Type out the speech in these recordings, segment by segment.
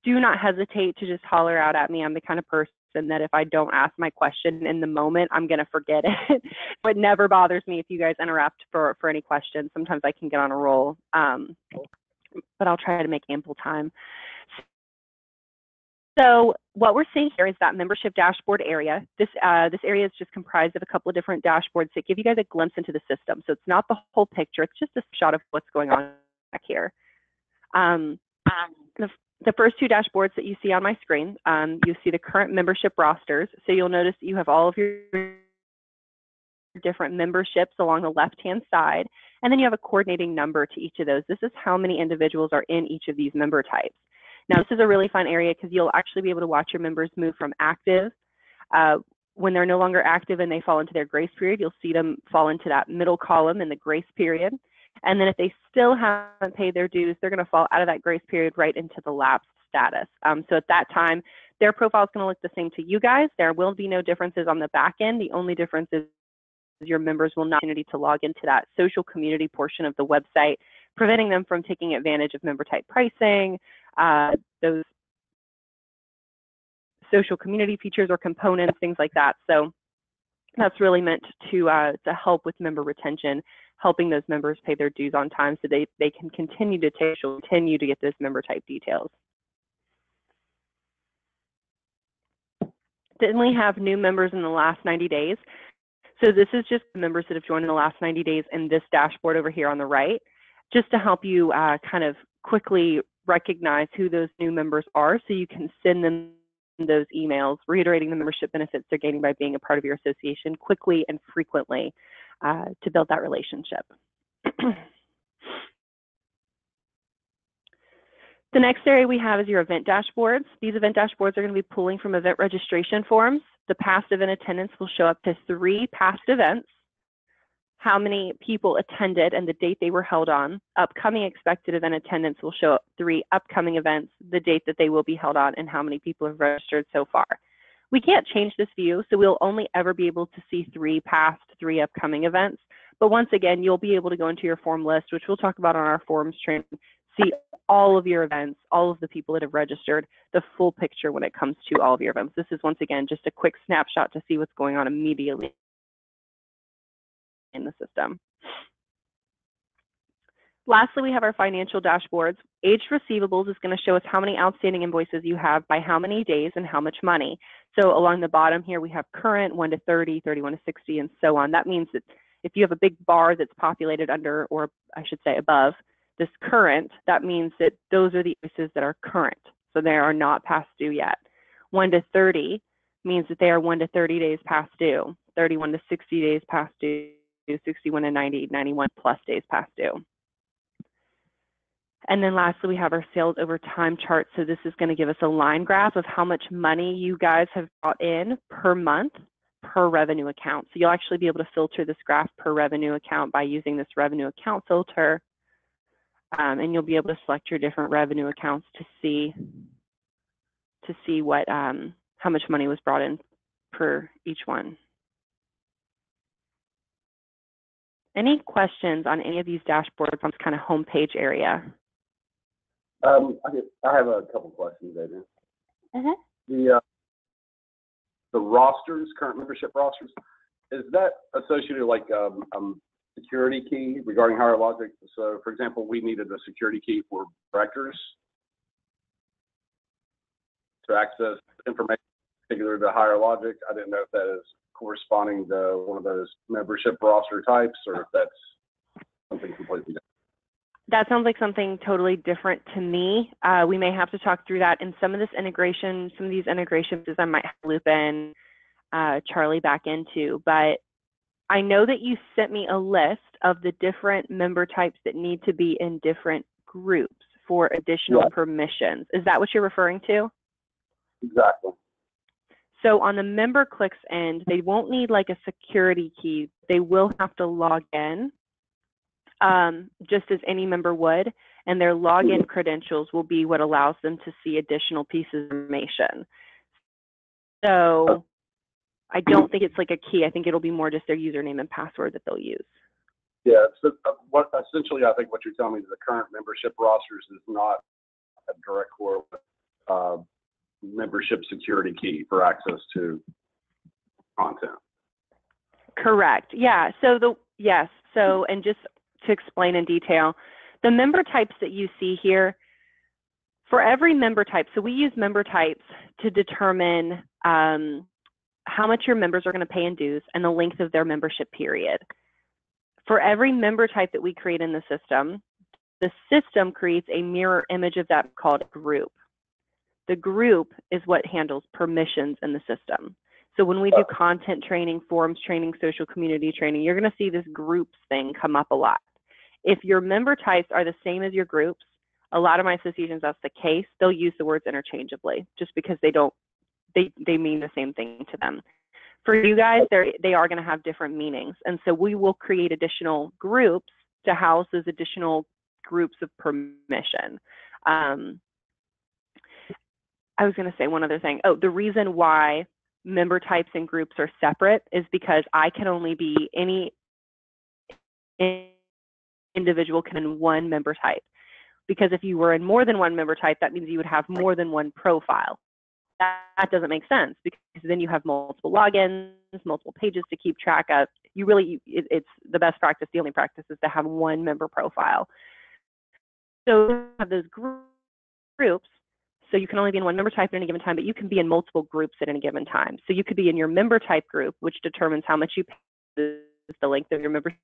do not hesitate to just holler out at me. I'm the kind of person that if I don't ask my question in the moment, I'm going to forget it. So it never bothers me if you guys interrupt for any questions. Sometimes I can get on a roll, but I'll try to make ample time. So what we're seeing here is that membership dashboard area. This area is just comprised of a couple of different dashboards that give you guys a glimpse into the system. So it's not the whole picture. It's just a shot of what's going on back here. The first two dashboards that you see on my screen, you see the current membership rosters. So you'll notice that you have all of your different memberships along the left-hand side, and then you have a coordinating number to each of those. This is how many individuals are in each of these member types. Now, this is a really fun area because you'll actually be able to watch your members move from active. When they're no longer active and they fall into their grace period, you'll see them fall into that middle column in the grace period. And then if they still haven't paid their dues, they're going to fall out of that grace period right into the lapsed status. So at that time, their profile is going to look the same to you guys. There will be no differences on the back end. The only difference is your members will not have the opportunity to log into that social community portion of the website, preventing them from taking advantage of member type pricing, those social community features or components, things like that. So that's really meant to help with member retention, helping those members pay their dues on time so they can continue to get those member type details. Then we have new members in the last 90 days. So this is just the members that have joined in the last 90 days in this dashboard over here on the right, just to help you kind of quickly recognize who those new members are so you can send them those emails reiterating the membership benefits they're gaining by being a part of your association quickly and frequently to build that relationship. The next area we have is your event dashboards. These event dashboards are going to be pulling from event registration forms. The past event attendance will show up to 3 past events, how many people attended and the date they were held on. Upcoming expected event attendance will show up 3 upcoming events, the date that they will be held on, and how many people have registered so far. We can't change this view, so we'll only ever be able to see 3 past, 3 upcoming events. But once again, you'll be able to go into your form list, which we'll talk about on our forms training, see all of your events, all of the people that have registered, the full picture when it comes to all of your events. This is once again just a quick snapshot to see what's going on immediately in the system. Lastly, we have our financial dashboards. Aged receivables is going to show us how many outstanding invoices you have by how many days and how much money. So along the bottom here, we have current, 1 to 30, 31 to 60, and so on. That means that if you have a big bar that's populated under, or I should say above, this current, that means that those are the invoices that are current. So they are not past due yet. 1 to 30 means that they are 1 to 30 days past due. 31 to 60 days past due. 61 to 90, 91 plus days past due. And then lastly, we have our sales over time chart. So this is going to give us a line graph of how much money you guys have brought in per month per revenue account. So you'll actually be able to filter this graph per revenue account by using this revenue account filter. And you'll be able to select your different revenue accounts to see what how much money was brought in per each one. Any questions on any of these dashboards on this kind of homepage area? I have a couple questions, Adrian. The rosters, current membership rosters, is that associated like security key regarding HireLogic? So, for example, we needed a security key for directors to access information particular to HireLogic. I didn't know if that is corresponding to one of those membership roster types, or if that's something completely different. That sounds like something totally different to me. We may have to talk through that in some of these integrations I might loop in Charlie back into, but I know that you sent me a list of the different member types that need to be in different groups for additional permissions. Is that what you're referring to? Exactly. So on the member clicks end, they won't need like a security key. They will have to log in just as any member would, and their login credentials will be what allows them to see additional pieces of information. So I don't think it's like a key. I think it'll be more just their username and password that they'll use. Yeah, so essentially I think what you're telling me is the current membership rosters is not a direct correlation with membership security key for access to content. Correct. Yeah. Yes. So, and just to explain in detail, the member types that you see here, for every member type, so we use member types to determine how much your members are going to pay in dues and the length of their membership period. For every member type that we create in the system creates a mirror image of that called group. The group is what handles permissions in the system. So when we do content training, forums training, social community training, you're going to see this groups thing come up a lot. If your member types are the same as your groups, a lot of my associations, that's the case, they'll use the words interchangeably just because they mean the same thing to them. For you guys, they are going to have different meanings. And so we will create additional groups to house those additional groups of permission. I was going to say one other thing. Oh, the reason why member types and groups are separate is because I can only be any individual can in one member type. Because if you were in more than one member type, that means you would have more than one profile. That doesn't make sense because then you have multiple logins, multiple pages to keep track of. It's the best practice, the only practice is to have one member profile. So you have those groups, so you can only be in one member type at any given time, but you can be in multiple groups at any given time. So you could be in your member type group, which determines how much you pay, the length of your membership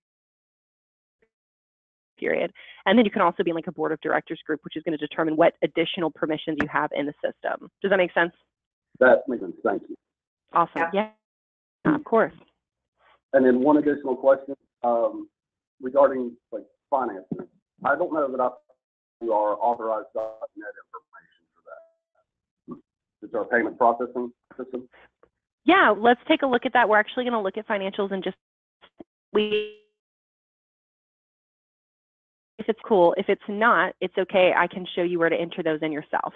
period. And then you can also be in like a board of directors group, which is going to determine what additional permissions you have in the system. Does that make sense? That makes sense. Thank you. Awesome. Yeah, of course. And then one additional question regarding like finances. I don't know that you are authorized .NET information for that. It's our payment processing system. Yeah, let's take a look at that. We're actually going to look at financials and just if it's cool. If it's not, it's okay. I can show you where to enter those in yourself.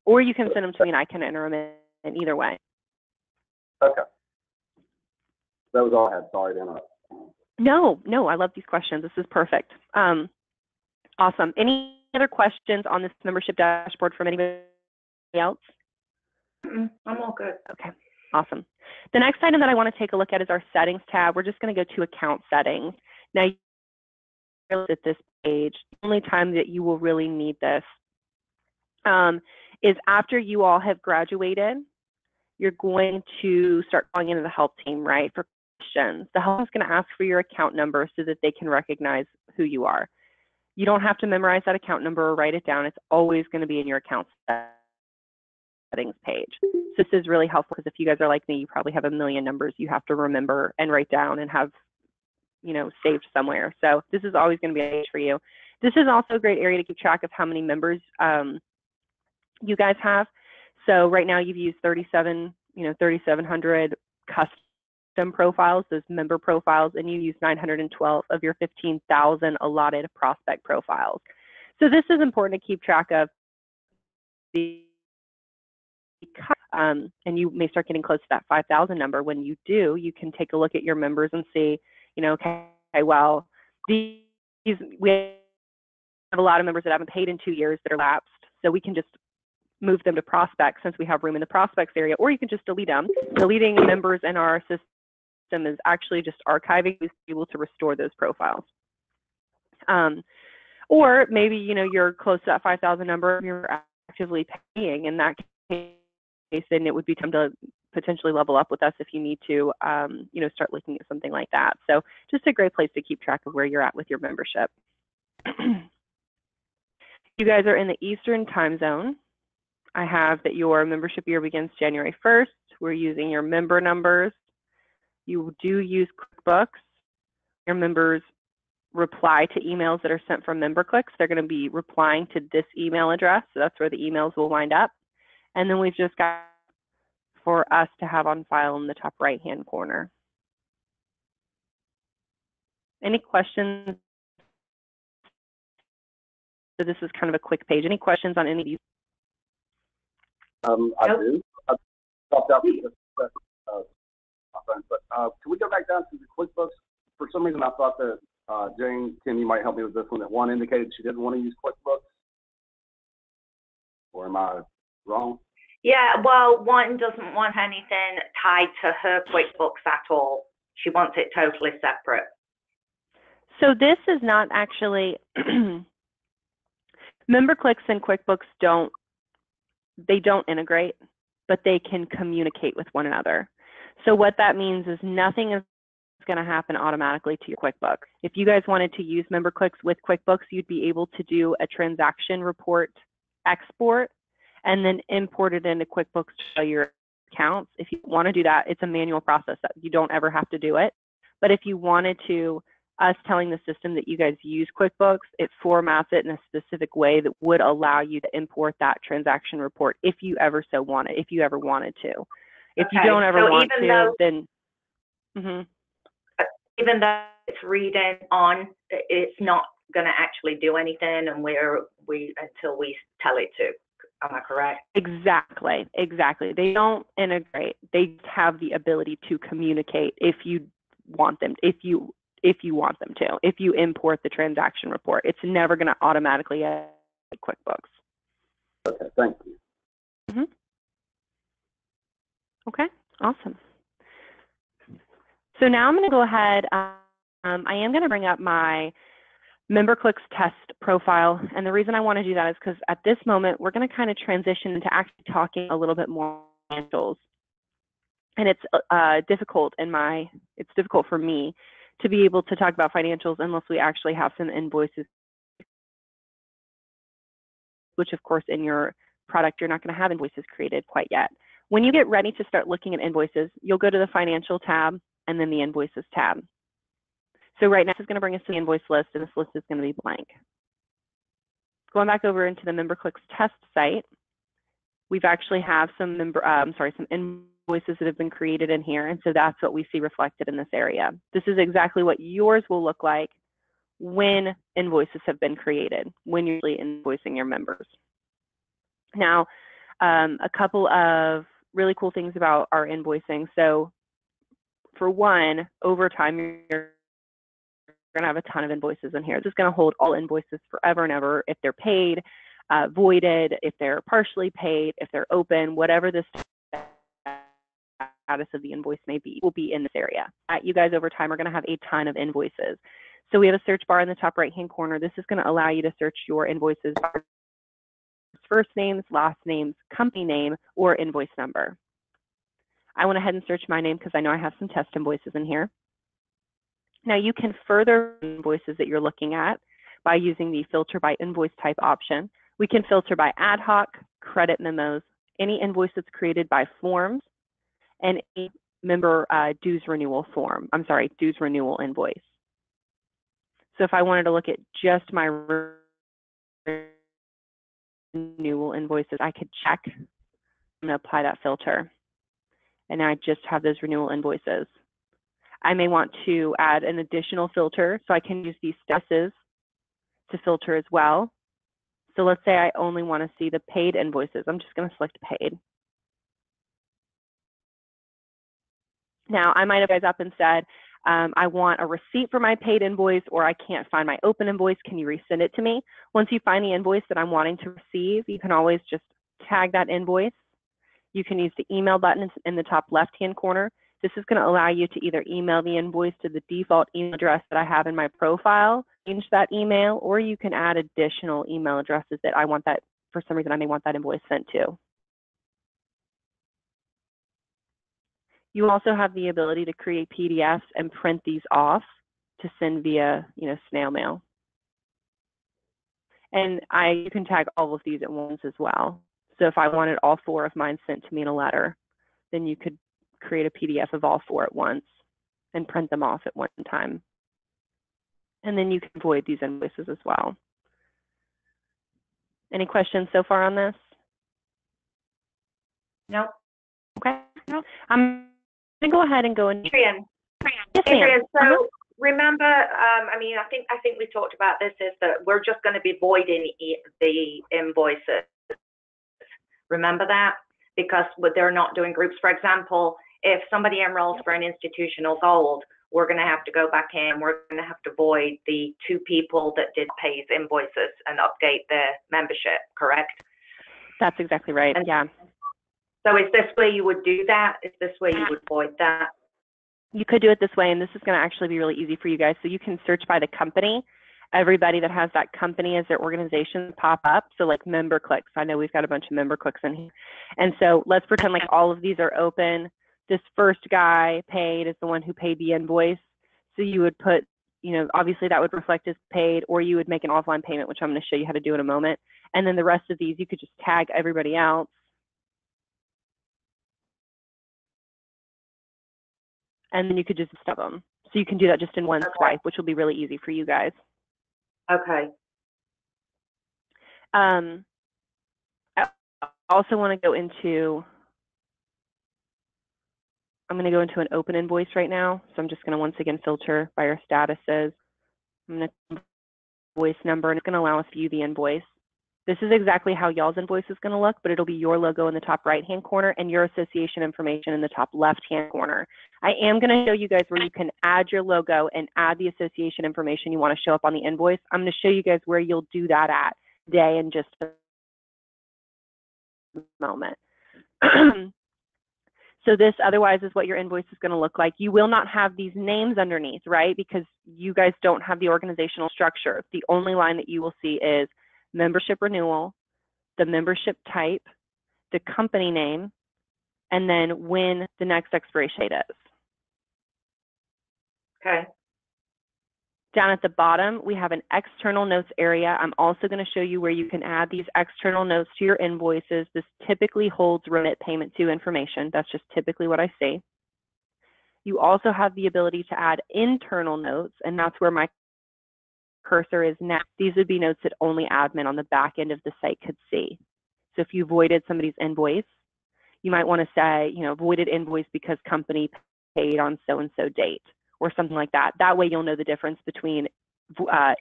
Or you can send them to me and I can enter them in either way. Okay. That was all I had. Sorry to interrupt. No, I love these questions. This is perfect. Awesome. Any other questions on this membership dashboard from anybody else? I'm all good. Okay, awesome. The next item that I want to take a look at is our settings tab. We're just going to go to account settings. Now, at this page, the only time that you will really need this is after you all have graduated. You're going to start calling into the help team, right, for questions. The help is going to ask for your account number so that they can recognize who you are. You don't have to memorize that account number or write it down. It's always going to be in your account settings page. So this is really helpful because if you guys are like me, you probably have a million numbers you have to remember and write down and have, saved somewhere. So this is always going to be a page for you. This is also a great area to keep track of how many members you guys have. So right now you've used 3,700 custom profiles, those member profiles, and you use 912 of your 15,000 allotted prospect profiles. So this is important to keep track of. And you may start getting close to that 5,000 number. When you do, you can take a look at your members and see, okay, well, we have a lot of members that haven't paid in 2 years that are lapsed, so we can just move them to prospects since we have room in the prospects area, or you can just delete them. Deleting members in our system is actually just archiving to be able to restore those profiles. Or maybe, you're close to that 5,000 number and you're actively paying. In that case, then it would be time to potentially level up with us if you need to, start looking at something like that. So just a great place to keep track of where you're at with your membership. You guys are in the Eastern time zone. I have that your membership year begins January 1st. We're using your member numbers. You do use QuickBooks. Your members reply to emails that are sent from MemberClicks. They're going to be replying to this email address, so that's where the emails will wind up. And then we've just got for us to have on file in the top right-hand corner. Any questions? So this is kind of a quick page. Any questions on any of these? I do. I stopped out but can we go back down to the QuickBooks? For some reason, I thought that Jane, Kim, you might help me with this one, that one indicated she didn't want to use QuickBooks. Or am I Wrong? Yeah, well, one doesn't want anything tied to her QuickBooks at all. She wants it totally separate. So this is not actually, MemberClicks and QuickBooks don't integrate, but they can communicate with one another. So what that means is nothing is going to happen automatically to your QuickBooks. If you guys wanted to use MemberClicks with QuickBooks, you'd be able to do a transaction report export and then import it into QuickBooks to show your accounts. If you want to do that, it's a manual process that you don't ever have to do it. But if you wanted to, us telling the system that you guys use QuickBooks, it formats it in a specific way that would allow you to import that transaction report if you ever so wanted, if you ever wanted to. If you don't ever want to, then even though it's reading on, it's not going to actually do anything, and until we tell it to. Am I correct? Exactly. They don't integrate. They have the ability to communicate if you want them. If you want them to. If you import the transaction report, it's never going to automatically add QuickBooks. Okay, thank you. Okay, awesome. So now I'm going to go ahead. I am going to bring up my MemberClicks test profile, and the reason I want to do that is because at this moment we're going to kind of transition into actually talking a little bit more financials, and it's difficult for me to be able to talk about financials unless we actually have some invoices, which of course in your product you're not going to have invoices created quite yet. When you get ready to start looking at invoices, you'll go to the Financial tab and then the Invoices tab. So right now, this is going to bring us to the invoice list, and this list is going to be blank. Going back over into the MemberClicks test site, we've actually have some invoices that have been created in here, and so that's what we see reflected in this area. This is exactly what yours will look like when invoices have been created, when you're invoicing your members. Now, a couple of really cool things about our invoicing. So for one, over time, you're going to have a ton of invoices in here. This is going to hold all invoices forever and ever. If they're paid, voided, if they're partially paid, if they're open, whatever the status of the invoice may be, will be in this area. You guys over time are going to have a ton of invoices. So we have a search bar in the top right-hand corner. This is going to allow you to search your invoices by first names, last names, company name, or invoice number. I went ahead and searched my name because I know I have some test invoices in here. Now you can further invoices that you're looking at by using the filter by invoice type option. We can filter by ad hoc, credit memos, any invoice that's created by forms, and a member dues renewal invoice. So if I wanted to look at just my renewal invoices, I could check and apply that filter. And now I just have those renewal invoices. I may want to add an additional filter, so I can use these statuses to filter as well. So let's say I only want to see the paid invoices. I'm just going to select paid. Now, I might have guys up and said, I want a receipt for my paid invoice, or I can't find my open invoice. Can you resend it to me? Once you find the invoice that I'm wanting to receive, you can always just tag that invoice. You can use the email button in the top left-hand corner. This is going to allow you to either email the invoice to the default email address that I have in my profile, change that email, or you can add additional email addresses that I want that, for some reason I may want that invoice sent to. You also have the ability to create PDFs and print these off to send via, snail mail. And you can tag all of these at once as well. So if I wanted all 4 of mine sent to me in a letter, then you could create a PDF of all 4 at once and print them off at one time. And then you can void these invoices as well. Any questions so far on this? No. Okay. I'm going to go ahead and go in. Adrian. Yes, Adrian, so remember, I think we talked about this, is that we're just going to be voiding the invoices. Remember that? Because they're not doing groups. For example, if somebody enrolls for an institutional gold, we're going to have to go back in. We're going to have to void the 2 people that did pay invoices and update their membership, correct? That's exactly right. And yeah. So is this where you would do that? Is this where you would void that? You could do it this way, and this is going to actually be really easy for you guys. So you can search by the company. Everybody that has that company as their organization pop up. So like member clicks. I know we've got a bunch of member clicks in here. And so let's pretend like all of these are open. This first guy paid is the one who paid the invoice. So you would put, you know, obviously that would reflect as paid, or you would make an offline payment, which I'm going to show you how to do in a moment. And then the rest of these, you could just tag everybody else. And then you could just stub them. So you can do that just in one swipe, which will be really easy for you guys. Okay. I also want to go into, I'm going to go into an open invoice right now. So I'm just going to once again filter by our statuses. I'm going to invoice number, and it's going to allow us to view the invoice. This is exactly how y'all's invoice is going to look, but it'll be your logo in the top right-hand corner and your association information in the top left-hand corner. I am going to show you guys where you can add your logo and add the association information you want to show up on the invoice. I'm going to show you guys where you'll do that at today in just a moment. So this otherwise is what your invoice is going to look like. You will not have these names underneath, right? Because you guys don't have the organizational structure. The only line that you will see is membership renewal, the membership type, the company name, and then when the next expiration date is. Okay. Down at the bottom, we have an external notes area. I'm also going to show you where you can add these external notes to your invoices. This typically holds remit payment to information. That's just typically what I see. You also have the ability to add internal notes, and that's where my cursor is now. These would be notes that only admin on the back end of the site could see. So if you voided somebody's invoice, you might want to say, you know, voided invoice because company paid on so-and-so date, or something like that. That way you'll know the difference between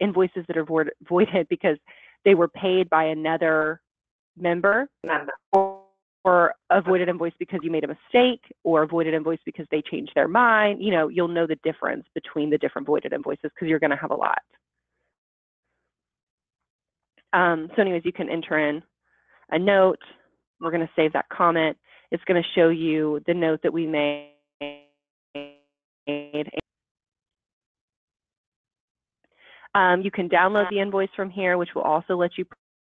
invoices that are voided because they were paid by another member, or a voided invoice because you made a mistake, or a voided invoice because they changed their mind. You know, you'll know the difference between the different voided invoices because you're going to have a lot. So anyways, you can enter in a note. We're going to save that comment. It's going to show you the note that we made. You can download the invoice from here, which will also let you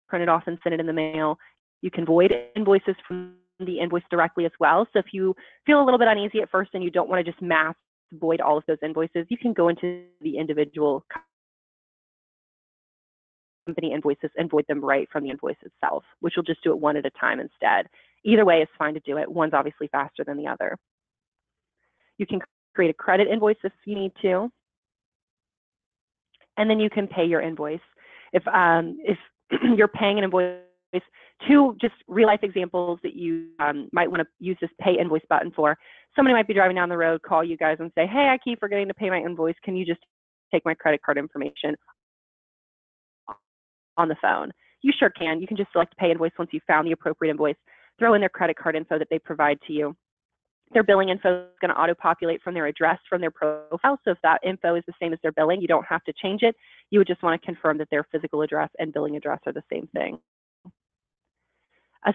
print it off and send it in the mail. You can void invoices from the invoice directly as well. So if you feel a little bit uneasy at first and you don't want to just mass void all of those invoices, you can go into the individual company invoices and void them right from the invoice itself, which will just do it one at a time instead. Either way is fine to do it. One's obviously faster than the other. You can create a credit invoice if you need to, and then you can pay your invoice. If you're paying an invoice, two just real life examples that you might want to use this pay invoice button for. Somebody might be driving down the road, call you guys and say, hey, I keep forgetting to pay my invoice. Can you just take my credit card information on the phone? You sure can. You can just select pay invoice once you've found the appropriate invoice, throw in their credit card info that they provide to you. Their billing info is going to auto-populate from their address from their profile. So if that info is the same as their billing, you don't have to change it. You would just want to confirm that their physical address and billing address are the same thing. A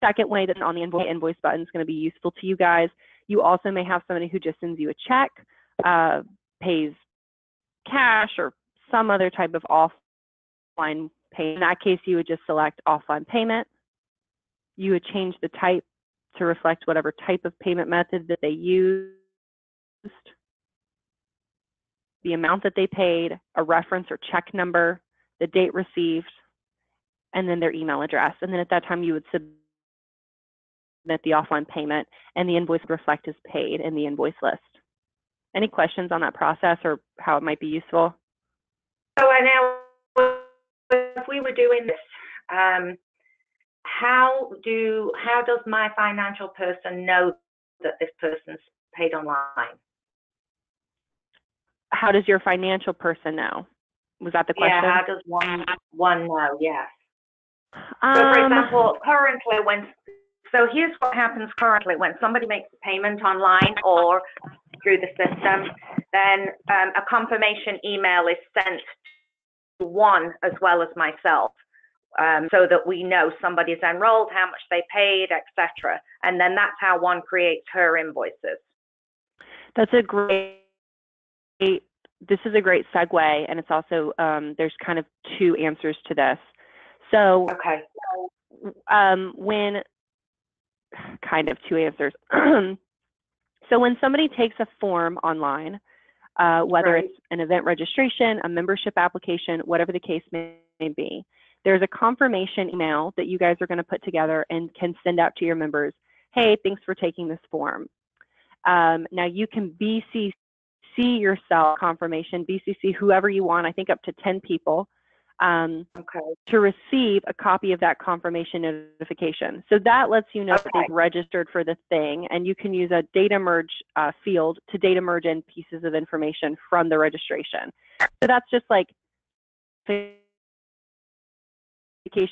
second way that on the invoice button is going to be useful to you guys. You also may have somebody who just sends you a check, pays cash or some other type of offline pay. In that case, you would just select offline payment. You would change the type to reflect whatever type of payment method that they used, the amount that they paid, a reference or check number, the date received, and then their email address. And then at that time, you would submit the offline payment, and the invoice would reflect as paid in the invoice list. Any questions on that process or how it might be useful? So now, if we were doing this, how does my financial person know that this person's paid online? How does your financial person know? Was that the question? Yeah, how does one know? Yes. So for example, here's what happens currently when somebody makes a payment online or through the system, then a confirmation email is sent to one as well as myself. so that we know somebody's enrolled, how much they paid, etc. And then that's how one creates her invoices. This is a great segue, and it's also, there's kind of two answers to this. So, okay. Kind of two answers. So when somebody takes a form online, whether Right. it's an event registration, a membership application, whatever the case may be, there's a confirmation email that you guys are going to put together and can send out to your members. Hey, thanks for taking this form. Now you can BCC yourself confirmation, BCC whoever you want, I think up to 10 people, to receive a copy of that confirmation notification. So that lets you know that they've registered for the thing, and you can use a data merge field to data merge in pieces of information from the registration. So that's just like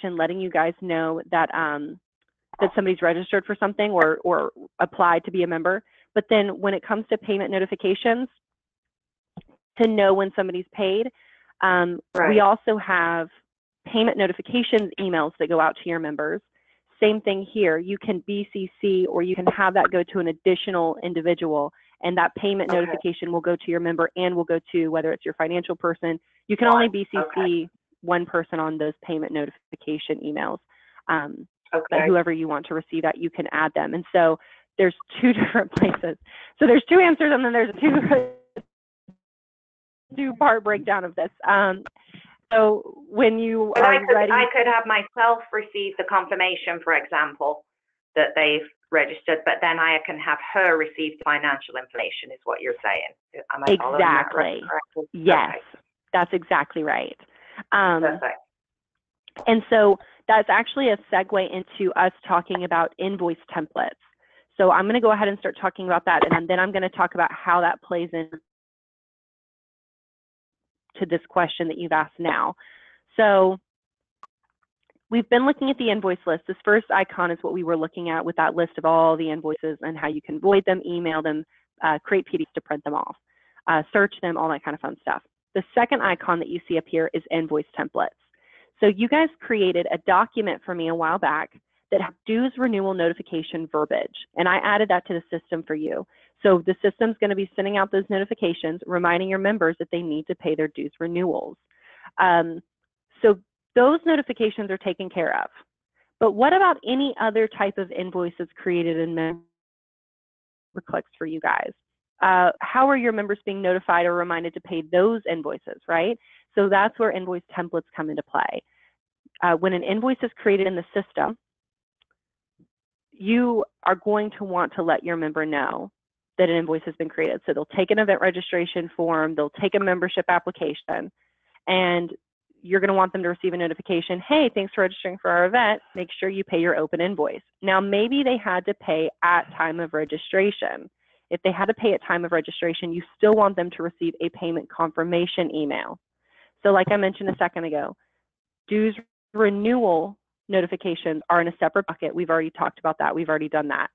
letting you guys know that that somebody's registered for something or applied to be a member. But then when it comes to payment notifications, to know when somebody's paid, we also have payment notifications emails that go out to your members. Same thing here. You can BCC or you can have that go to an additional individual, and that payment notification will go to your member and will go to whether it's your financial person. You can only BCC one person on those payment notification emails. But whoever you want to receive that, you can add them. And so there's two different places. So there's two answers, and then there's a two-part breakdown of this. So when you are ready, I could have myself receive the confirmation, for example, that they've registered, but then I can have her receive the financial information, is what you're saying. Am I following that correctly? Yes, that's exactly right. Perfect. And so that's actually a segue into us talking about invoice templates. So I'm going to go ahead and start talking about that, and then I'm going to talk about how that plays in to this question that you've asked now. So we've been looking at the invoice list. This first icon is what we were looking at with that list of all the invoices and how you can void them, email them, create PDFs to print them off, search them, all that kind of fun stuff. The second icon that you see up here is invoice templates. So you guys created a document for me a while back that had dues renewal notification verbiage, and I added that to the system for you. So the system's going to be sending out those notifications, reminding your members that they need to pay their dues renewals. So those notifications are taken care of. But what about any other type of invoice that's created in MemberClicks for you guys? How are your members being notified or reminded to pay those invoices, right? So that's where invoice templates come into play. When an invoice is created in the system, you are going to want to let your member know that an invoice has been created. So they'll take an event registration form, they'll take a membership application, and you're going to want them to receive a notification, hey, thanks for registering for our event, make sure you pay your open invoice. Now, maybe they had to pay at time of registration. If they had to pay at time of registration, you still want them to receive a payment confirmation email. So like I mentioned a second ago, dues renewal notifications are in a separate bucket. We've already talked about that. We've already done that.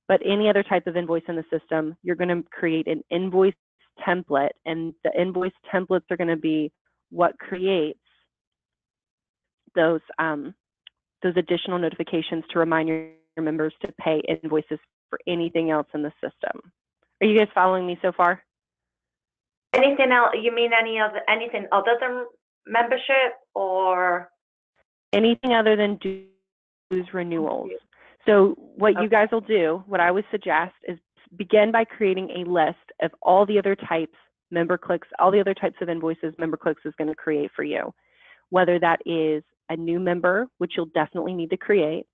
But any other type of invoice in the system, you're going to create an invoice template, and the invoice templates are going to be what creates those additional notifications to remind your members to pay invoices for anything else in the system. Are you guys following me so far? Anything else? You mean anything other than membership, or anything other than dues renewals? So what you guys will do, what I would suggest, is begin by creating a list of all the other types, MemberClicks, all the other types of invoices MemberClicks is going to create for you. Whether that is a new member, which you'll definitely need to create,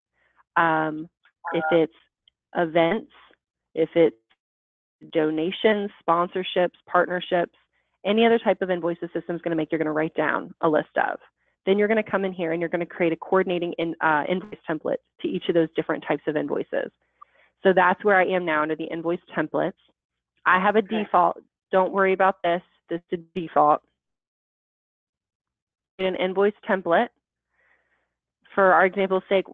if it's events, if it's donations, sponsorships, partnerships, any other type of invoice the system's going to make, you're going to write down a list of. Then you're going to come in here and you're going to create a coordinating invoice template to each of those different types of invoices. So that's where I am now under the invoice templates. I have a default. Don't worry about this. This is the default. An invoice template. For our example's sake,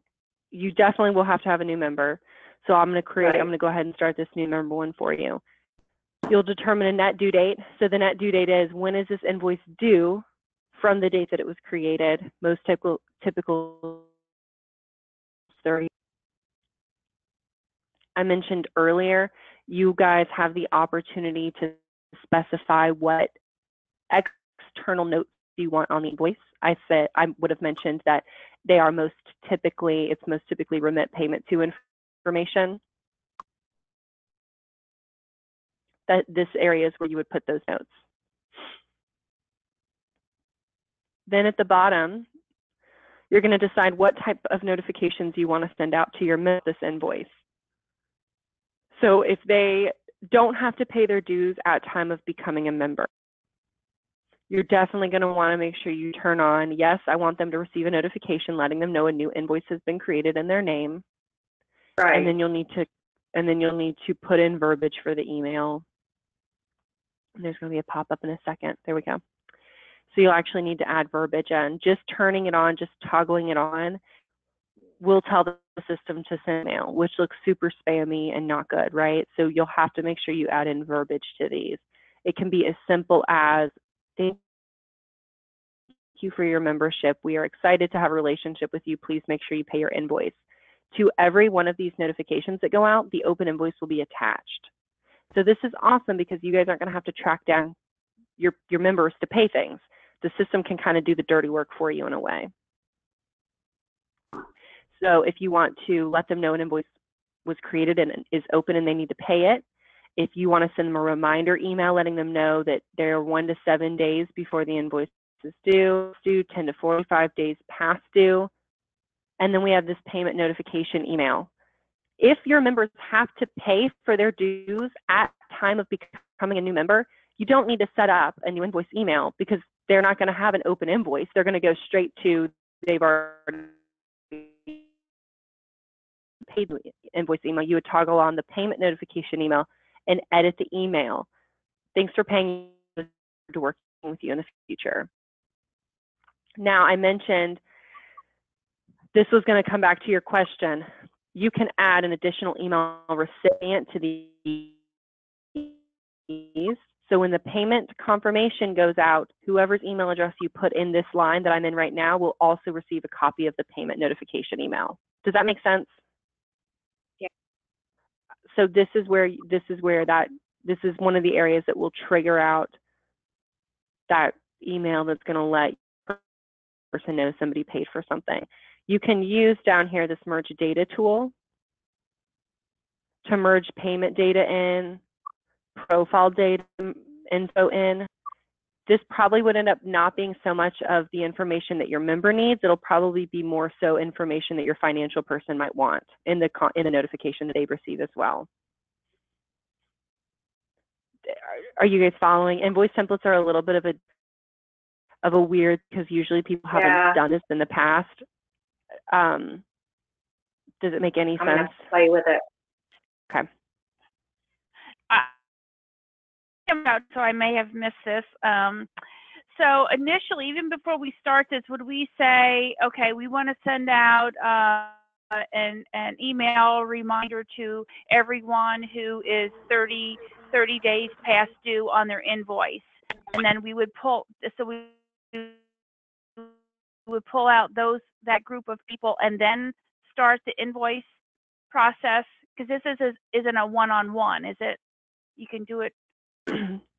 you definitely will have to have a new member. So I'm going to go ahead and start this new member one for you. You'll determine a net due date. So the net due date is, when is this invoice due from the date that it was created? Most typical 30. I mentioned earlier, you guys have the opportunity to specify what external notes you want on the invoice. I would have mentioned that they are most typically remit payment to information. That this area is where you would put those notes. Then at the bottom, you're going to decide what type of notifications you want to send out to your this invoice. So if they don't have to pay their dues at time of becoming a member, you're definitely going to want to make sure you turn on, yes, I want them to receive a notification letting them know a new invoice has been created in their name. Right. And then you'll need to put in verbiage for the email. And there's going to be a pop-up in a second. There we go. So you'll actually need to add verbiage in. Just turning it on, just toggling it on, will tell the system to send mail, which looks super spammy and not good, right? So you'll have to make sure you add in verbiage to these. It can be as simple as, thank you for your membership. We are excited to have a relationship with you. Please make sure you pay your invoice. To every one of these notifications that go out, the open invoice will be attached. So this is awesome because you guys aren't going to have to track down your members to pay things. The system can kind of do the dirty work for you in a way. So if you want to let them know an invoice was created and is open and they need to pay it, if you want to send them a reminder email letting them know that they're 1 to 7 days before the invoice is due, 10 to 45 days past due, and then we have this payment notification email. If your members have to pay for their dues at time of becoming a new member, you don't need to set up a new invoice email because they're not going to have an open invoice. They're going to go straight to they've already paid the invoice email. You would toggle on the payment notification email and edit the email. Thanks for paying to working with you in the future. Now, I mentioned this was going to come back to your question. You can add an additional email recipient to these. So when the payment confirmation goes out, whoever's email address you put in this line that I'm in right now will also receive a copy of the payment notification email. Does that make sense? Yeah. So this is one of the areas that will trigger out that email that's going to let the person know somebody paid for something. You can use down here this merge data tool to merge payment data in, profile data info in. This probably would end up not being so much of the information that your member needs. It'll probably be more so information that your financial person might want in the notification that they receive as well. Are you guys following? Invoice templates are a little bit of a weird, because usually people haven't done this in the past. Does it make any sense? I'm going to play with it. Okay. So I may have missed this. So initially, even before we start this, would we say, okay, we want to send out an email reminder to everyone who is 30 days past due on their invoice, and then we would pull out that group of people and then start the invoice process, because this isn't a one-on-one, is it? You can do it.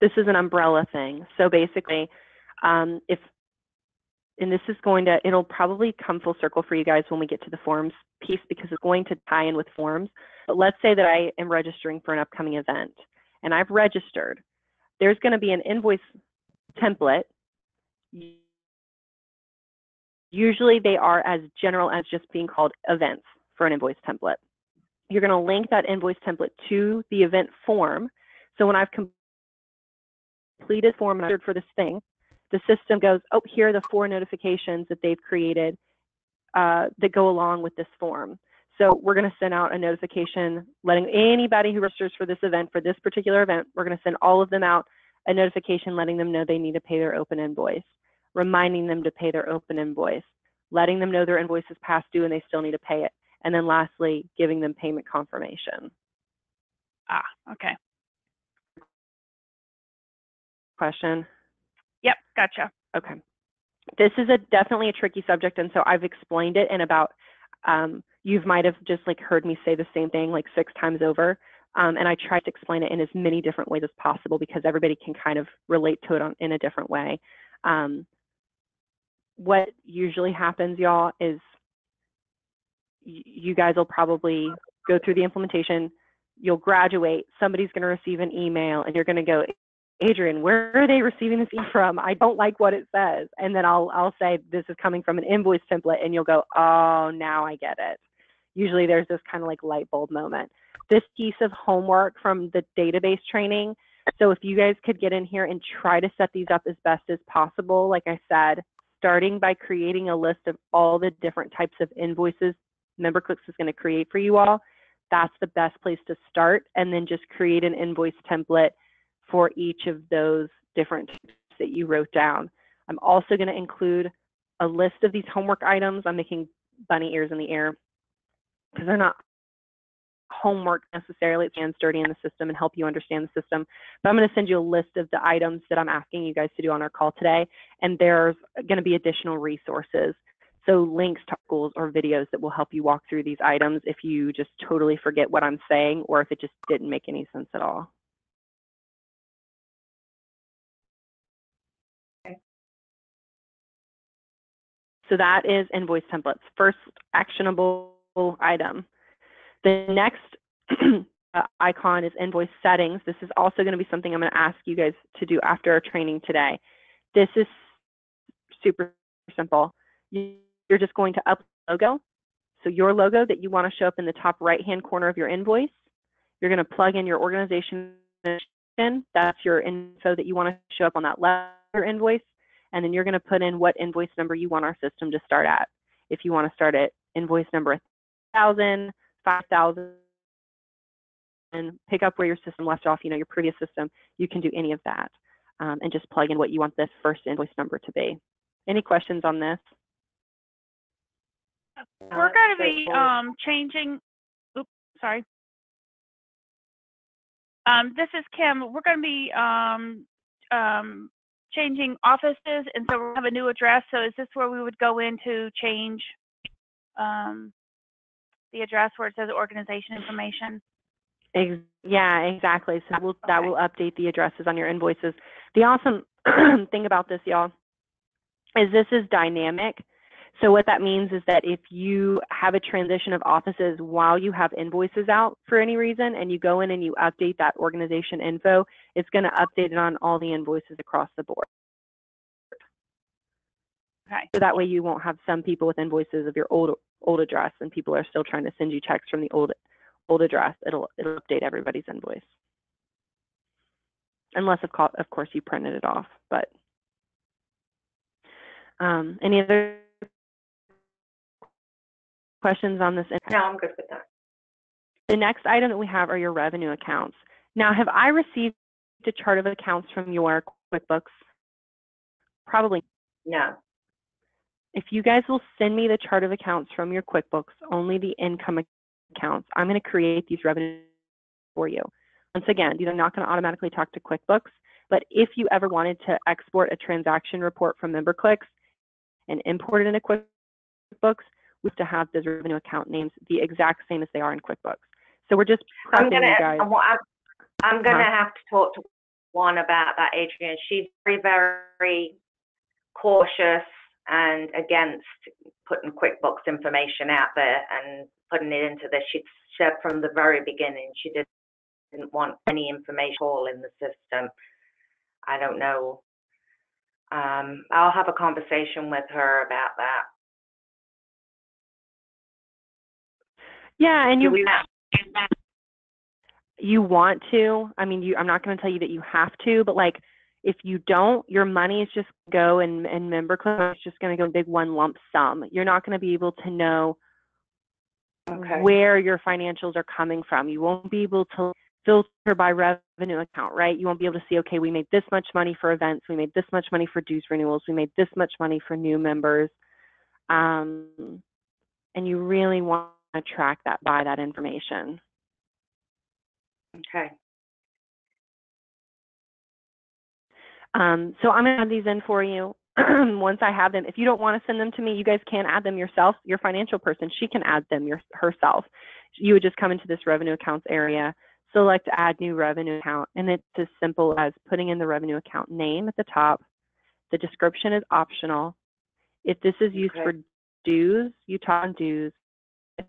This is an umbrella thing. So basically, it'll probably come full circle for you guys when we get to the forms piece, because it's going to tie in with forms. But let's say that I am registering for an upcoming event and I've registered. There's going to be an invoice template. Usually they are as general as just being called events for an invoice template. You're going to link that invoice template to the event form. So when I've completed form and I for this thing, the system goes, oh, here are the 4 notifications that they've created that go along with this form. So we're going to send out a notification letting anybody who registers for this event, for this particular event, we're going to send all of them out a notification letting them know they need to pay their open invoice, reminding them to pay their open invoice, letting them know their invoice is past due and they still need to pay it, and then lastly, giving them payment confirmation. Okay. Question? Yep, gotcha. Okay. This is definitely a tricky subject, and so I've explained it in about, you might have just like heard me say the same thing like 6 times over, and I tried to explain it in as many different ways as possible because everybody can kind of relate to it in a different way. What usually happens, y'all, is you guys will probably go through the implementation, you'll graduate, somebody's going to receive an email, and you're going to go, Adrienne, where are they receiving this email from? I don't like what it says. And then I'll say, this is coming from an invoice template, and you'll go, oh, now I get it. Usually there's this kind of like light bulb moment. This piece of homework from the database training, so if you guys could get in here and try to set these up as best as possible, like I said, starting by creating a list of all the different types of invoices MemberClicks is going to create for you all, that's the best place to start, and then just create an invoice template for each of those different types that you wrote down. I'm also going to include a list of these homework items. I'm making bunny ears in the air because they're not homework necessarily. It stands dirty in the system and help you understand the system. But I'm going to send you a list of the items that I'm asking you guys to do on our call today, and there's going to be additional resources. So links to articles or videos that will help you walk through these items if you just totally forget what I'm saying or if it just didn't make any sense at all. So that is invoice templates, first actionable item. The next icon is invoice settings. This is also going to be something I'm going to ask you guys to do after our training today. This is super simple. You're just going to upload a logo. So your logo that you want to show up in the top right-hand corner of your invoice. You're going to plug in your organization. That's your info that you want to show up on that letter invoice. And then you're going to put in what invoice number you want our system to start at. If you want to start at invoice number 1,000, 5,000, and pick up where your system left off, your previous system, you can do any of that and just plug in what you want this first invoice number to be. Any questions on this? We're going to be changing, oops, sorry. This is Kim. We're going to be changing offices, and so we'll have a new address. So is this where we would go in to change the address where it says organization information? Yeah, exactly. So that will update the addresses on your invoices. The awesome thing about this, y'all, is this is dynamic. So what that means is that if you have a transition of offices while you have invoices out for any reason, and you go in and you update that organization info, it's going to update it on all the invoices across the board. Okay. So that way you won't have some people with invoices of your old address and people are still trying to send you checks from the old address. It'll update everybody's invoice. Unless of course you printed it off. But any other questions on this? No, I'm good with that. The next item that we have are your revenue accounts. Now, have I received a chart of accounts from your QuickBooks? Probably. No. If you guys will send me the chart of accounts from your QuickBooks, only the income accounts, I'm going to create these revenues for you. Once again, these are not going to automatically talk to QuickBooks, but if you ever wanted to export a transaction report from MemberClicks and import it into QuickBooks, we have to have those revenue account names the exact same as they are in QuickBooks. So we're just prepping you guys. I'm going to have to talk to Juan about that, Adrienne. She's very, very cautious and against putting QuickBooks information out there and putting it into this. She said from the very beginning she didn't want any information all in the system. I don't know. I'll have a conversation with her about that. Yeah, and you want to. I mean, I'm not going to tell you that you have to, but like if you don't, your money is just go and MemberClicks is just going to go in big one lump sum. You're not going to be able to know where your financials are coming from. You won't be able to filter by revenue account, right? You won't be able to see, okay, we made this much money for events, we made this much money for dues renewals, we made this much money for new members. And you really want to track that by that information. Okay. So I'm going to have these in for you. once I have them, if you don't want to send them to me, you guys can add them yourself. Your financial person, she can add them herself. You would just come into this revenue accounts area, select add new revenue account, and it's as simple as putting in the revenue account name at the top. The description is optional. If this is used for dues, you toggle on dues. If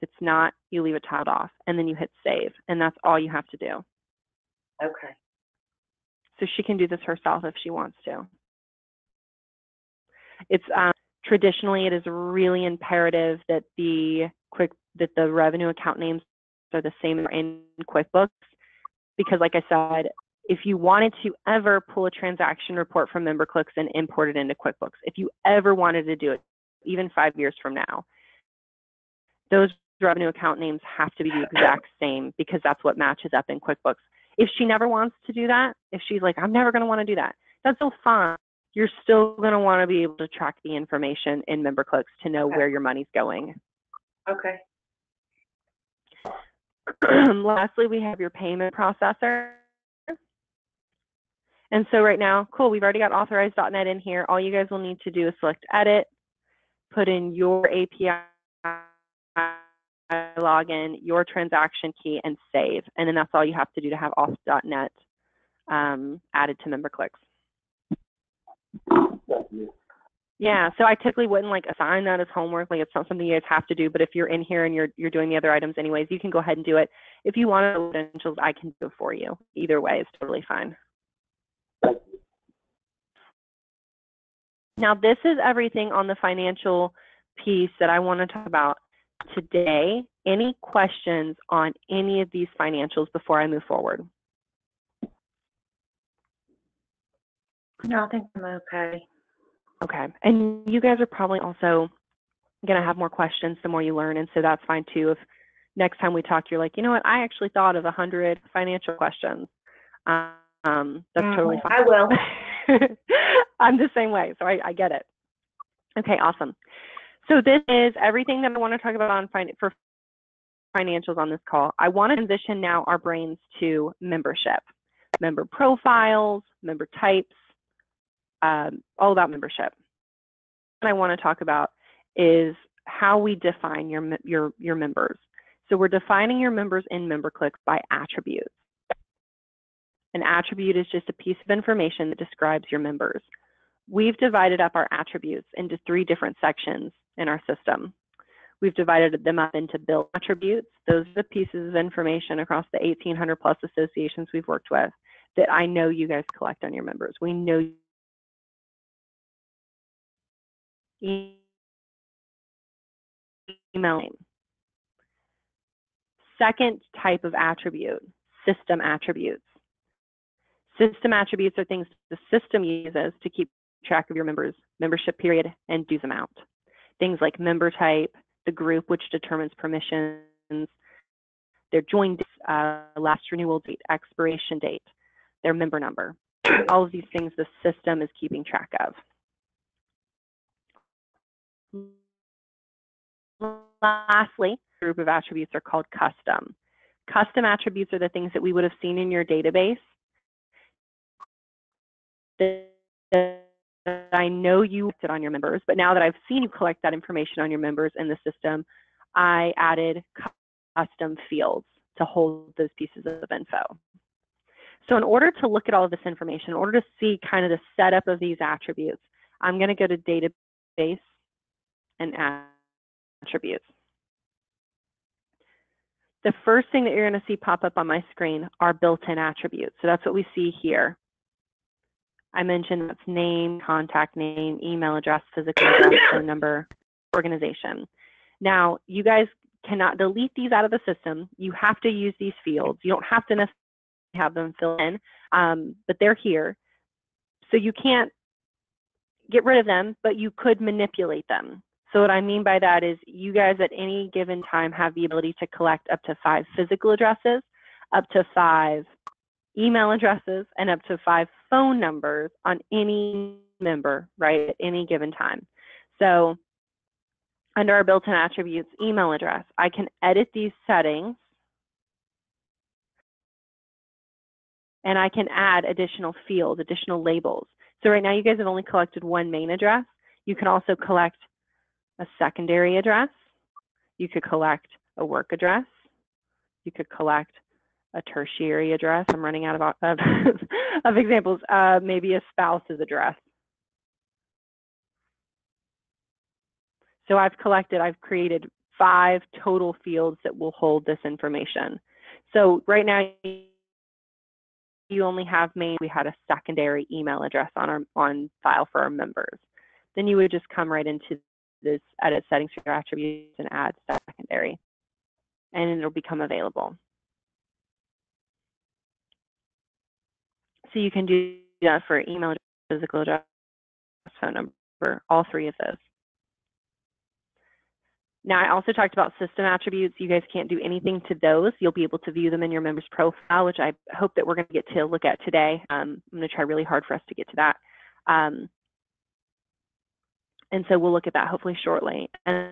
it's not, you leave it tiled off, and then you hit save, and that's all you have to do. Okay. So she can do this herself if she wants to. It's traditionally, it is really imperative that the revenue account names are the same in QuickBooks, because like I said, if you wanted to ever pull a transaction report from MemberClicks and import it into QuickBooks, if you ever wanted to do it, even 5 years from now, those revenue account names have to be the exact same, because that's what matches up in QuickBooks. If she never wants to do that, if she's like, I'm never going to want to do that, that's still fine. You're still going to want to be able to track the information in MemberClicks to know where your money's going. Okay. Lastly, we have your payment processor. And so right now, cool, we've already got authorized.net in here. All you guys will need to do is select edit, put in your API login, your transaction key, and save. And then that's all you have to do to have auth.net added to MemberClicks. Yeah, so I typically wouldn't like assign that as homework. Like, it's not something you guys have to do, but if you're in here and you're doing the other items anyways, you can go ahead and do it. If you want to credentials, I can do it for you. Either way is totally fine. Now, this is everything on the financial piece that I want to talk about today. Any questions on any of these financials before I move forward? No, I think I'm okay. Okay, and you guys are probably also going to have more questions the more you learn, and so that's fine too. If next time we talk, you're like, you know what, I actually thought of 100 financial questions. That's totally fine. I will. I'm the same way, so I get it. Okay, awesome. So this is everything that I want to talk about on for financials on this call. I want to transition now our brains to membership, member profiles, member types, all about membership. What I want to talk about is how we define your members. So we're defining your members in MemberClicks by attributes. An attribute is just a piece of information that describes your members. We've divided up our attributes into 3 different sections in our system. We've divided them up into bill attributes. Those are the pieces of information across the 1,800 plus associations we've worked with that I know you guys collect on your members. We know emailing. Second type of attribute, system attributes. System attributes are things the system uses to keep track of your members' membership period and dues amount. Things like member type, the group which determines permissions, their join date, last renewal date, expiration date, their member number. All of these things the system is keeping track of. Lastly, a group of attributes are called custom. Custom attributes are the things that we would have seen in your database that I know you did on your members, but now that I've seen you collect that information on your members in the system, I added custom fields to hold those pieces of info. So in order to look at all of this information, in order to see kind of the setup of these attributes, I'm going to go to database and attributes. The first thing that you're going to see pop up on my screen are built-in attributes. So that's what we see here. I mentioned that's name, contact name, email address, physical address, phone number, organization. Now, you guys cannot delete these out of the system. You have to use these fields. You don't have to necessarily have them fill in, but they're here. So you can't get rid of them, but you could manipulate them. So what I mean by that is you guys at any given time have the ability to collect up to 5 physical addresses, up to 5 email addresses, and up to 5 phone numbers on any member, right, at any given time. So under our built-in attributes, email address, I can edit these settings and I can add additional fields, additional labels. So right now you guys have only collected one main address. You can also collect a secondary address. You could collect a work address. You could collect a tertiary address. I'm running out of examples. Maybe a spouse's address. So I've created 5 total fields that will hold this information. So right now you only have main. We had a secondary email address on file for our members. Then you would just come right into this edit settings for your attributes and add secondary, and it'll become available. So you can do that for email, physical address, phone number, all 3 of those. Now, I also talked about system attributes. You guys can't do anything to those. You'll be able to view them in your member's profile, which I hope that we're going to get to look at today. I'm going to try really hard for us to get to that. And so we'll look at that hopefully shortly. And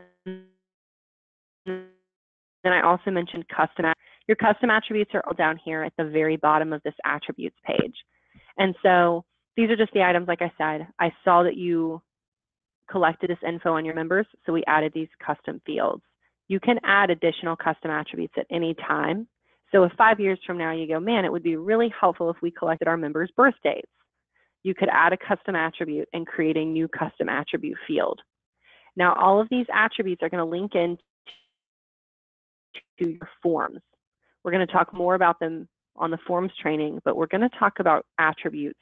then I also mentioned custom. Your custom attributes are all down here at the very bottom of this attributes page. And so these are just the items, like I said. I saw that you collected this info on your members, so we added these custom fields. You can add additional custom attributes at any time. So if 5 years from now you go, man, it would be really helpful if we collected our members' birth dates, you could add a custom attribute and create a new custom attribute field. Now, all of these attributes are going to link into your forms. We're going to talk more about them on the forms training, but we're going to talk about attributes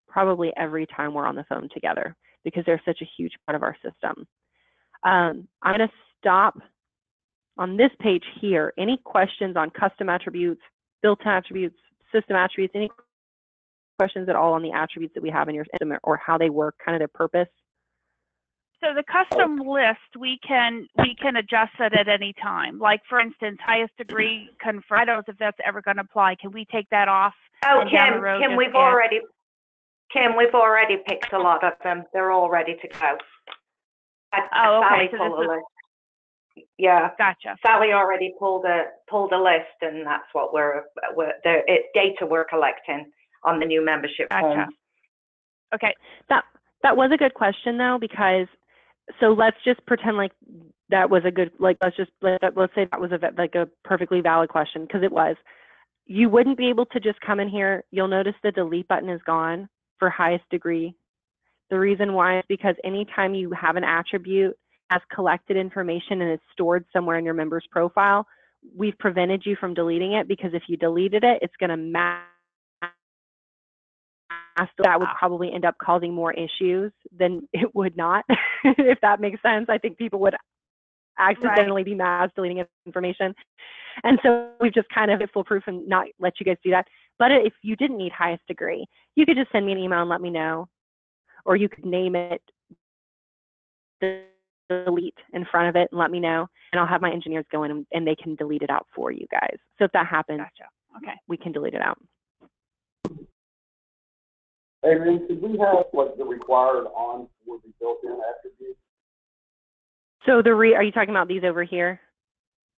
probably every time we're on the phone together because they're such a huge part of our system. I'm going to stop on this page here. Any questions on custom attributes, built-in attributes, system attributes, any questions at all on the attributes that we have in your system or how they work, kind of their purpose? So the custom list, we can adjust it at any time. Like for instance, highest degree confirmed. I don't know if that's ever going to apply. Can we take that off? Oh, Kim, we've already picked a lot of them. They're all ready to go. Oh, okay. Sally pulled a list. Yeah. Gotcha. Sally already pulled a list, and that's what data we're collecting on the new membership Gotcha. forms. Okay. That was a good question though, because so let's just pretend like that was a good, like let's say that was a perfectly valid question, because it was. You wouldn't be able to just come in here. You'll notice the delete button is gone for highest degree. The reason why is because anytime you have an attribute as collected information and it's stored somewhere in your member's profile, we've prevented you from deleting it, because if you deleted it, it's going to mask. That would probably end up causing more issues than it would not, if that makes sense. I think people would accidentally be mass deleting information. And so we've just kind of foolproof and not let you guys do that. But if you didn't need highest degree, you could just send me an email and let me know, or you could name it delete in front of it and let me know, and I'll have my engineers go in and they can delete it out for you guys. So if that happens, Gotcha. Okay. We can delete it out. Hey, Lynn, could we have like the required on for the built-in attributes? So are you talking about these over here?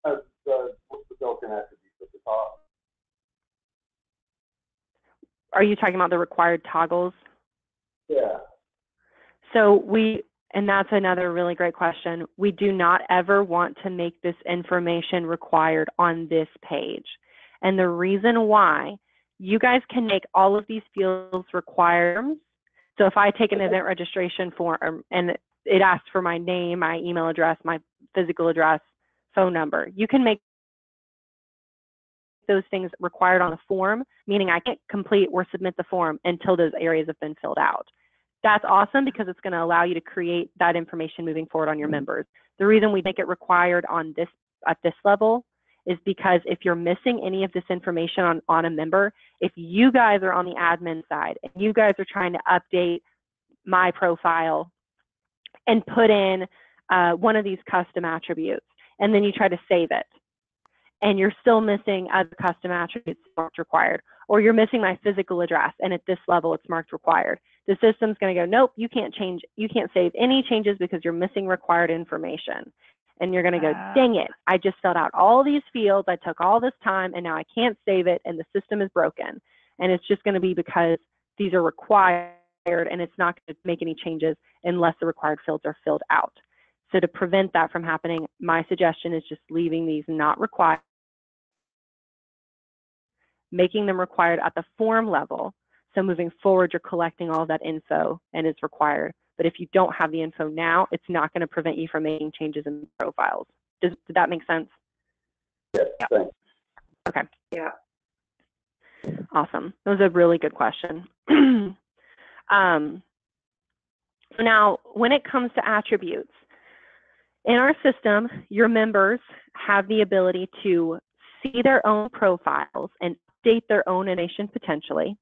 What's the built-in attributes at the top? Are you talking about the required toggles? Yeah. So and that's another really great question. We do not ever want to make this information required on this page. And the reason why, you guys can make all of these fields required. So if I take an event registration form and it asks for my name, my email address, my physical address, phone number, you can make those things required on the form, meaning I can't complete or submit the form until those areas have been filled out. That's awesome, because it's going to allow you to create that information moving forward on your members. The reason we make it required at this level is because if you're missing any of this information on a member, if you guys are on the admin side and you guys are trying to update my profile and put in one of these custom attributes, and then you try to save it, and you're still missing other custom attributes marked required, or you're missing my physical address, and at this level it's marked required, the system's going to go, nope, you can't save any changes because you're missing required information. And you're going to go, dang it, I just filled out all these fields, I took all this time, and now I can't save it, and the system is broken. And it's just going to be because these are required and it's not going to make any changes unless the required fields are filled out. So to prevent that from happening, my suggestion is just leaving these not required, making them required at the form level. So moving forward, you're collecting all that info and it's required. But if you don't have the info now, it's not going to prevent you from making changes in the profiles. Did that make sense? Yes, thanks. Okay. Yeah. Awesome. That was a really good question. So now, when it comes to attributes, in our system, your members have the ability to see their own profiles and update their own information potentially.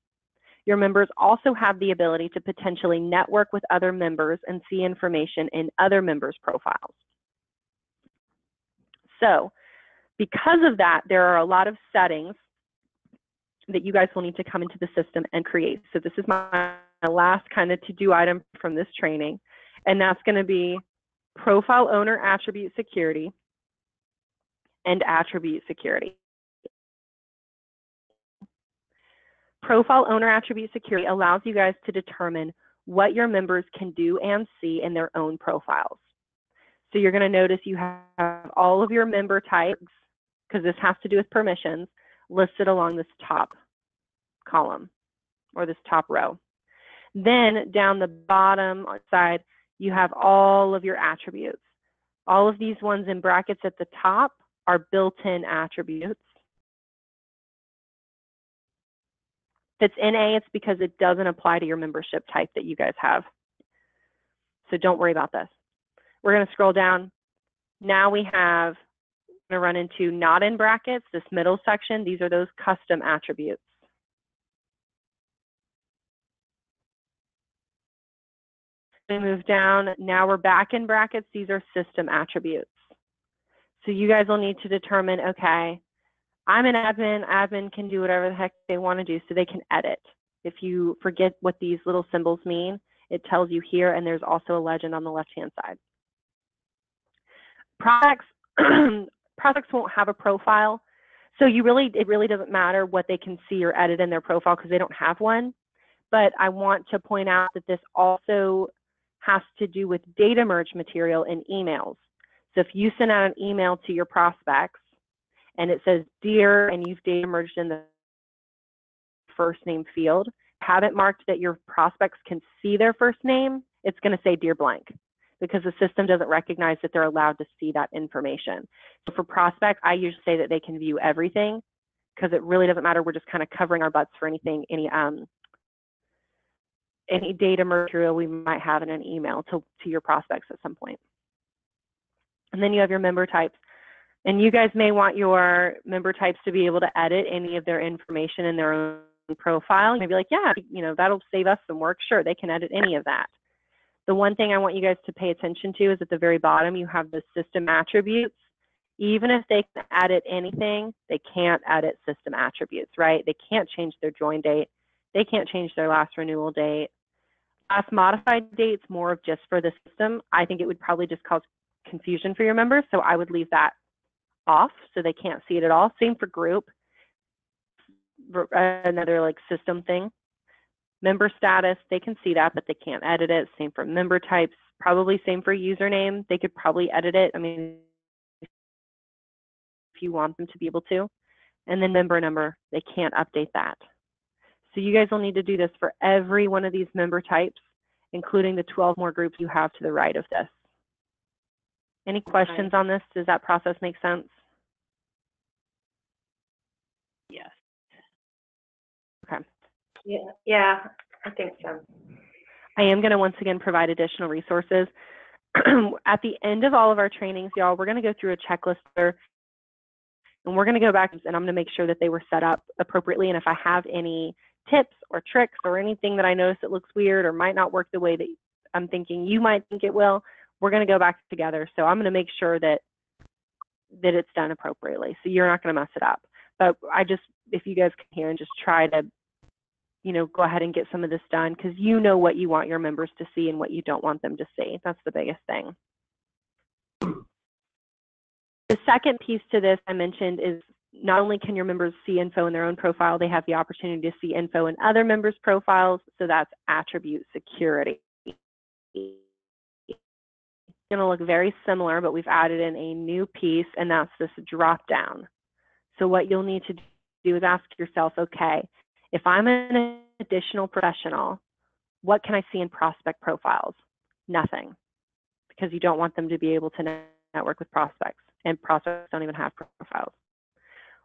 Your members also have the ability to potentially network with other members and see information in other members' profiles. So, because of that, there are a lot of settings that you guys will need to come into the system and create. So this is my last kind of to-do item from this training, and that's going to be profile owner attribute security and attribute security. Profile owner attribute security allows you guys to determine what your members can do and see in their own profiles. So you're going to notice you have all of your member types, because this has to do with permissions, listed along this top column or this top row. Then down the bottom side, you have all of your attributes. All of these ones in brackets at the top are built-in attributes. If it's NA, it's because it doesn't apply to your membership type that you guys have. So don't worry about this. We're going to scroll down. Now we have, we're going to run into not in brackets, this middle section. These are those custom attributes. We move down. Now we're back in brackets. These are system attributes. So you guys will need to determine, okay, I'm an admin. Admin can do whatever the heck they want to do, so they can edit. If you forget what these little symbols mean, it tells you here, and there's also a legend on the left-hand side. Prospects won't have a profile, so it really doesn't matter what they can see or edit in their profile because they don't have one. But I want to point out that this also has to do with data merge material in emails. So if you send out an email to your prospects and it says dear and you've data merged in the first name field, have it marked that your prospects can see their first name, it's going to say dear blank, because the system doesn't recognize that they're allowed to see that information. So for prospects, I usually say that they can view everything because it really doesn't matter. We're just kind of covering our butts for anything, any data material we might have in an email to your prospects at some point. And then you have your member types. And you guys may want your member types to be able to edit any of their information in their own profile. You may be like, yeah, that'll save us some work. Sure, they can edit any of that. The one thing I want you guys to pay attention to is at the very bottom, you have the system attributes. Even if they can edit anything, they can't edit system attributes, right? They can't change their join date. They can't change their last renewal date. Last modified date's more of just for the system. I think it would probably just cause confusion for your members, so I would leave that off so they can't see it at all. Same for group, another like system thing. Member status, they can see that, but they can't edit it. Same for member types, probably same for username. They could probably edit it. I mean, if you want them to be able to. And then member number, they can't update that. So you guys will need to do this for every one of these member types, including the 12 more groups you have to the right of this. Any questions on this? Does that process make sense? Yes. Okay. Yeah, I think so. I am going to once again provide additional resources. At the end of all of our trainings, y'all, we're going to go through a checklist there, and we're going to go back and I'm going to make sure that they were set up appropriately. And if I have any tips or tricks or anything that I notice that looks weird or might not work the way that I'm thinking you might think it will, we're going to go back together. So I'm going to make sure that it's done appropriately. So you're not going to mess it up. But if you guys can hear and just try to, go ahead and get some of this done, because you know what you want your members to see and what you don't want them to see. That's the biggest thing. The second piece to this I mentioned is not only can your members see info in their own profile, they have the opportunity to see info in other members' profiles. So that's attribute security. It's going to look very similar, but we've added in a new piece, and that's this drop down. So what you'll need to do is ask yourself, okay, if I'm an additional professional, what can I see in prospect profiles? Nothing, because you don't want them to be able to network with prospects, and prospects don't even have profiles.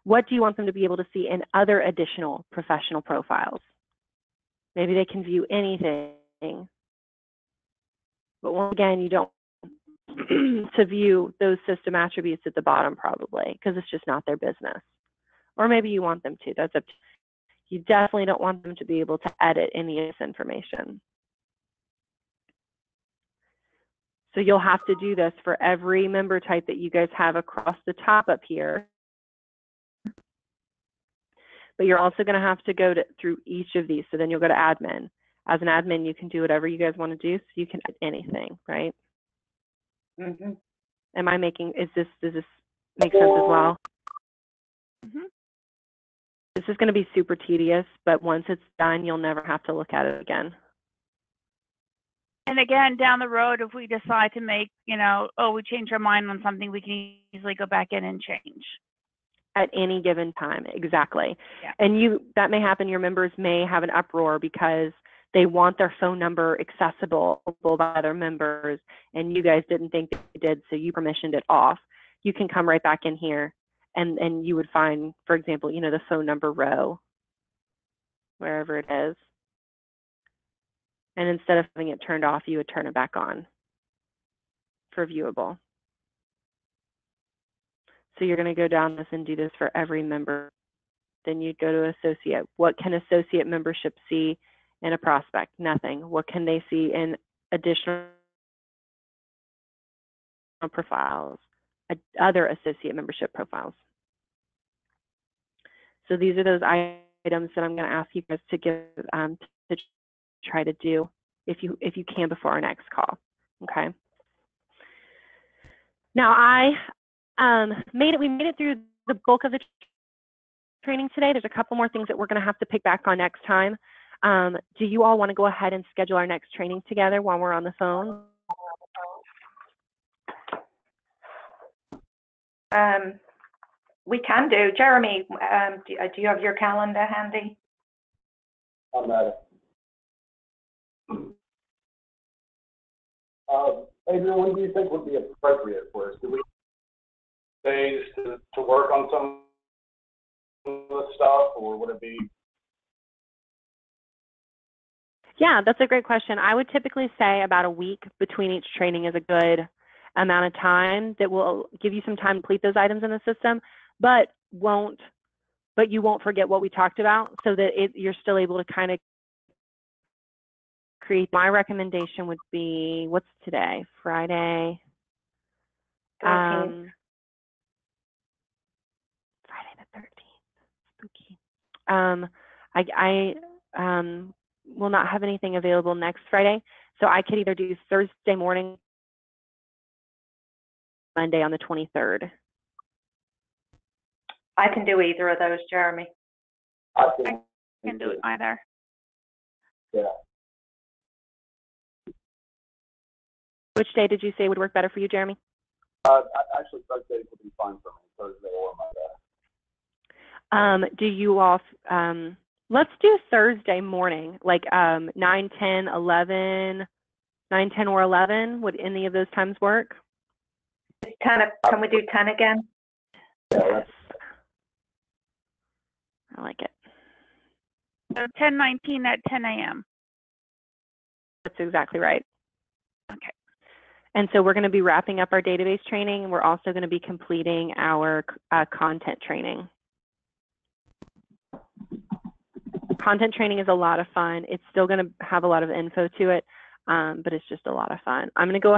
What do you want them to be able to see in other additional professional profiles? Maybe they can view anything, but once again, you don't to view those system attributes at the bottom probably, because it's just not their business. Or maybe you want them to, that's up to you. You definitely don't want them to be able to edit any of this information. So you'll have to do this for every member type that you guys have across the top up here. But you're also going to have to go through each of these. So then you'll go to admin. As an admin, you can do whatever you guys want to do. So you can add anything, right? Mm-hmm. Does this make sense as well? Mm-hmm. This is going to be super tedious, but once it's done, you'll never have to look at it again. And again, down the road, if we decide to make, we change our mind on something, we can easily go back in and change. At any given time, exactly. Yeah. And that may happen, your members may have an uproar because they want their phone number accessible by other members, and you guys didn't think they did, so you permissioned it off. You can come right back in here, and you would find, for example, the phone number row, wherever it is. And instead of having it turned off, you would turn it back on for viewable. So you're going to go down this and do this for every member. Then you'd go to associate. What can associate membership see in a prospect? Nothing. What can they see in additional profiles, other associate membership profiles? So these are those items that I'm going to ask you guys to give to try to do if you can before our next call. Okay. Now we made it through the bulk of the training today. There's a couple more things that we're going to have to pick back on next time. Do you all want to go ahead and schedule our next training together while we're on the phone? We can do. Jeremy, do you have your calendar handy? I'm at it. Adrian, when do you think would be appropriate for us? Do we days to work on some of the stuff, or would it be? Yeah, that's a great question. I would typically say about a week between each training is a good amount of time that will give you some time to complete those items in the system, but you won't forget what we talked about, so that you're still able to kind of create. My recommendation would be, what's today? Friday. 13th. Friday the 13th. Spooky. I will not have anything available next Friday, so I could either do Thursday morning, Monday on the 23rd. I can do either of those, Jeremy. I Can do it either. Yeah. Which day did you say would work better for you, Jeremy? Actually, Thursday would be fine for me. Thursday or Monday. Do you all? Let's do Thursday morning, like 9, 10, 11, 9, 10, or 11. Would any of those times work? 10. Can we do 10 again? Yeah, I like it. So 10/19 at 10 a.m. That's exactly right. Okay. And so we're going to be wrapping up our database training, and we're also going to be completing our content training. Content training is a lot of fun. It's still going to have a lot of info to it, but it's just a lot of fun. I'm going to go ahead